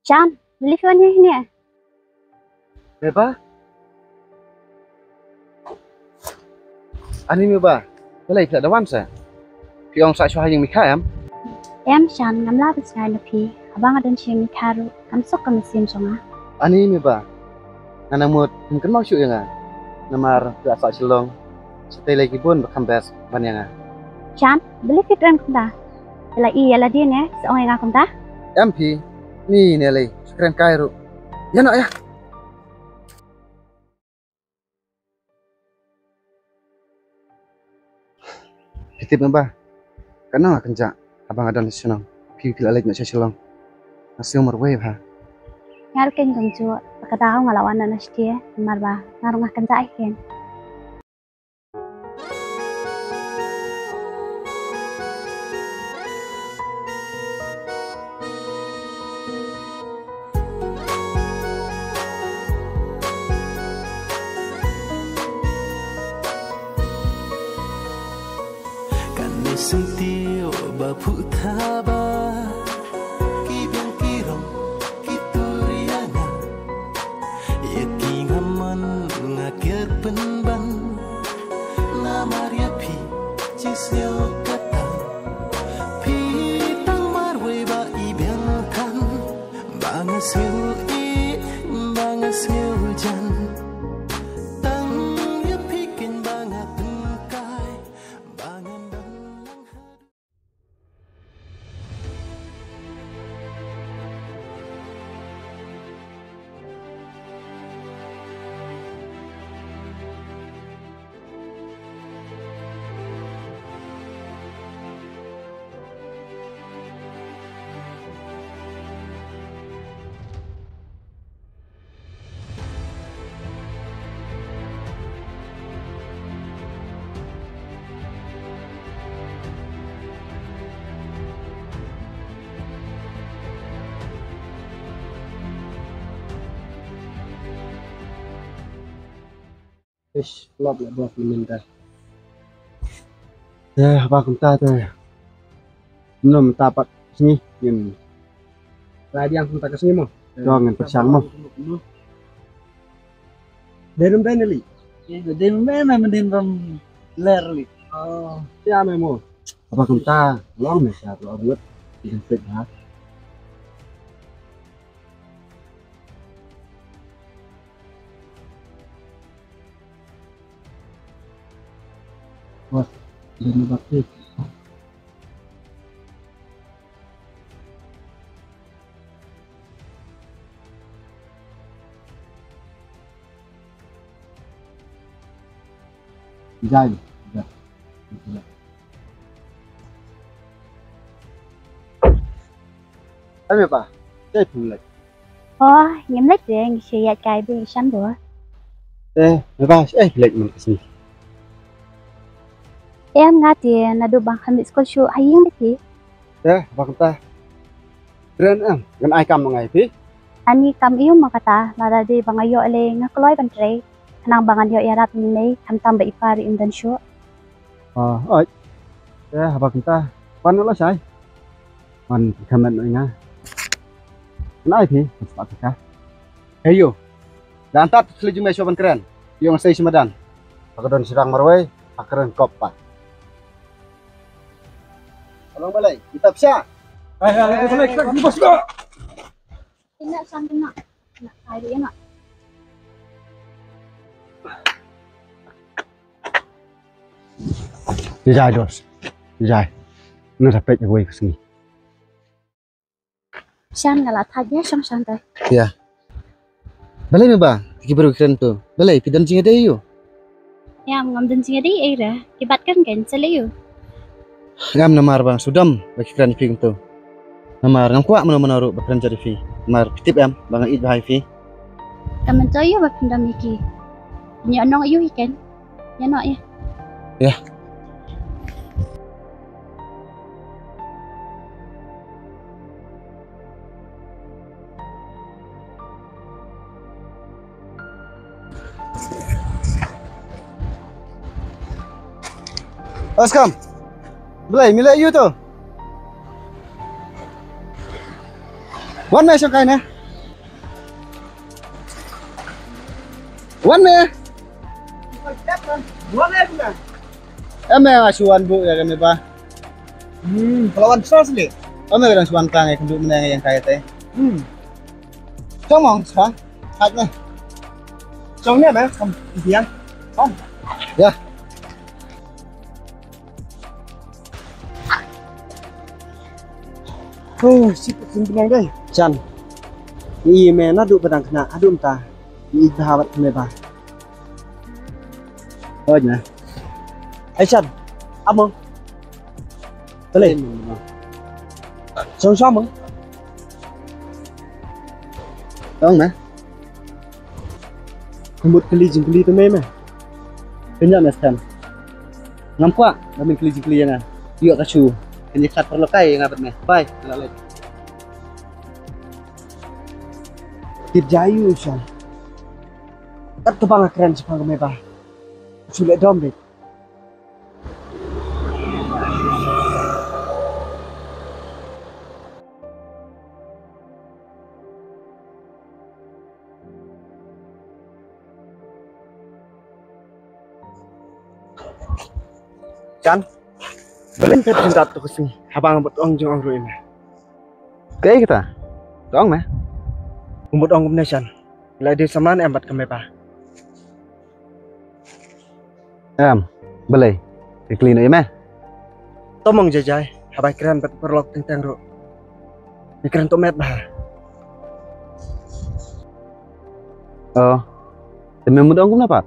Chan, beli filmnya ini ya? Apa? Ani ba? Balai tak ada wan sa. Pi ong sa chwa yang mikha am. Em Chan ngam la bis ngai na pi. Abang adan chi mi karu kam sok kam sim songa. Ani ba? Nana mut mungkin mau syuk yang namar tu asa silong. Setai lagi pun bakam bes banyanga. Chan, beli fitran kumda. Ela iya la dia ne, seong nga kumda. MP ni nilai sekeren kairu. Ya nak ya. Titip nambah. Karena kenca abang ada senang. Pi pila lagi nak silong. Nasi umur wave ha. Ngal ken gungju, pakadaw ngalawan na nastie, marba, ngarungah kanta iken. Sentio bapu thaba ki biang kirong ki turianga yaki ngaman ngakir penban na maria pi cisel kata pi tang marwe ba i biang kan bangasel i bangasel jan tang ya pikin bangat kai bangan Ish, lop lah buat minta. Ya, apa kunta tu? Belum tapat sini, yang tadi yang kunta ke sini mo. Jangan persang mo. Derum ben li. Derum ben mendin rom ler li. Oh, siapa mo? Apa kunta? Long ni siapa? Buat identik ha. Wah, jadi bakti. Jadi, apa? Saya pulak. Oh, nyam lek dia ngi siya kai bi Chan bo. Apa? Pulak mun kesini. Em ngati na do bang khamit skol shu haying beki. Apa kunta? Keren am, kan ai kam ngai pi? Ani kam iyo makata, nara di bangayo ale ngakloy bantre. Kanang bangan yo yarap ni nei, kam tamba ipari indan shu. Oi. Apa kunta? Pan lo sai. Pan kamen noi nga. Nai pi, apa ka? Ayo. Dan tat seliju me soban keren. Yung sai sumadan. Pakadon sirang marwai, akaran kopat. Tolong balai, kita bisa. Kita bos go. Ina Chan kena. Na kai di ina. Dijai dos. Dijai. Nó dapat gue ke sini. Chan ngala thagya sham Chan ta. Ya. Balai me ba? Ki baru keren tu. Balai pidan jinga dei yo. Em ngam den jinga di era, kibat kan gen selayu. Ngam namar bang sudam bagi keren fi tu. Namar ngam kuat menaru bakran jadi fi. Namar pitip am bang id bahai fi. Kamen toyo ba pindam iki. Nya nong iyo iken. Ya no ya. Ya. Askam. Belai milai you tu. Wan mai sang kai ne. Wan me. Buang air bukan? Em asuan bu ya kami pa. Kalau wan sos ni. Kami kadang suan kang ya kenduk menang yang kaya teh. Trong mong sao? Hạt này. Trong này bé, không gì ăn. Không. Ya. Siput simpinan đây. Chan. Ni me na du padang kena adum ta. Ni sahabat kami pa. Oh na. Ai Chan, among. Tele. Trong sao mong? Tong na. Kembut keli jengkeli tu me. Kenya na stan. Nampak kami keli jengkeli yang yuk kacu. Ini kat perlu kai ngapat me. Bye. Lalai. Tirjayu Chan. Kat tu bang keren sepang kami pa. Sulit dom deh. Chan. Balen pet pindat tu kesini. Habang buat ong jong ong ini. Kaya kita. Tong me. Buat ong kumne Chan. Lai dia saman embat kami pa. Boleh. Kekeli no me. Tomong jajai. Habai keren pet perlok teng ro. Keren tu met bah. Oh. Demi mudah aku kenapa?